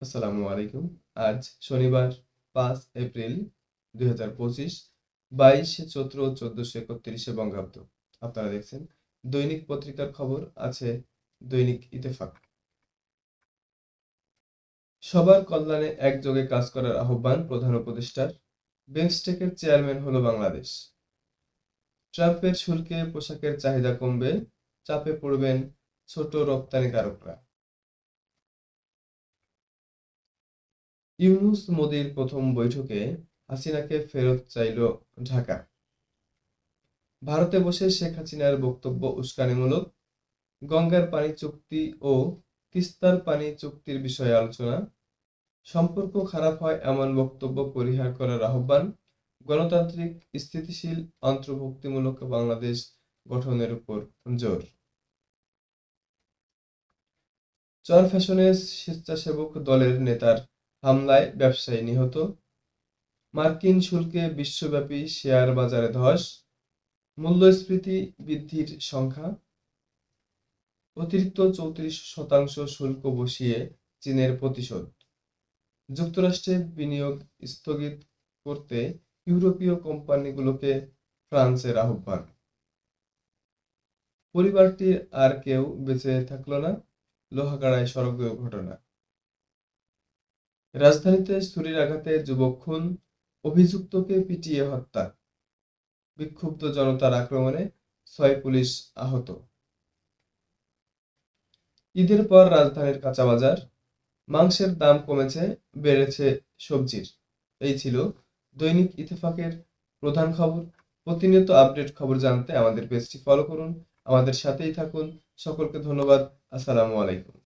আসসালামু আলাইকুম। আজ শনিবার ৫ এপ্রিল ২০২৫, ২২ চৈত্র ১৪৩১ বঙ্গাব্দ। আপনারা দেখছেন দৈনিক পত্রিকার খবর, আছে দৈনিক ইত্তেফাক। সবার কল্যাণে একযোগে কাজ করার আহ্বান প্রধান উপদেষ্টার। বিমস্টেকের চেয়ারম্যান হলো বাংলাদেশ। ট্রাম্পের শুল্কে পোশাকের চাহিদা কমবে, চাপে পড়বেন ছোট রপ্তানিকারকরা। ইউনূস মোদির প্রথম বৈঠকে হাসিনাকে ফেরত চাইল ঢাকা। ভারতে বসে শেখ হাসিনার বক্তব্য উস্কানিমূলক। গঙ্গার পানি চুক্তি ও তিস্তার পানি চুক্তির বিষয়ে আলোচনা। সম্পর্ক খারাপ হয় এমন বক্তব্য পরিহার করার আহ্বান। গণতান্ত্রিক, স্থিতিশীল, অন্তর্ভুক্তিমূলক বাংলাদেশ গঠনের উপর জোর। চরফ্যাশনে স্বেচ্ছাসেবক দলের নেতার হামলায় ব্যবসায়ী নিহত। মার্কিন শুল্কে বিশ্বব্যাপী শেয়ার বাজারে ধস। মূল্যস্ফীতি বৃদ্ধির সংখ্যা। অতিরিক্ত ৩৪% শুল্ক বসিয়ে চীনের প্রতিশোধ। যুক্তরাষ্ট্রে বিনিয়োগ স্থগিত করতে ইউরোপীয় কোম্পানিগুলোকে ফ্রান্সের আহ্বান। পরিবারটির আর কেউ বেঁচে থাকল না, লোহাগাড়ায় সড়ক দুর্ঘটনা। রাজধানীতে ছুরির আঘাতে যুবক খুন, অভিযুক্তকে পিটিয়ে হত্যা। বিক্ষুব্ধ জনতার আক্রমণে ৬ পুলিশ আহত। ঈদের পর রাজধানীর কাঁচাবাজার, মাংসের দাম কমেছে, বেড়েছে সবজির। এই ছিল দৈনিক ইত্তেফাকের প্রধান খবর। প্রতিনিয়ত আপডেট খবর জানতে আমাদের পেজটি ফলো করুন, আমাদের সাথেই থাকুন। সকলকে ধন্যবাদ। আসসালামু আলাইকুম।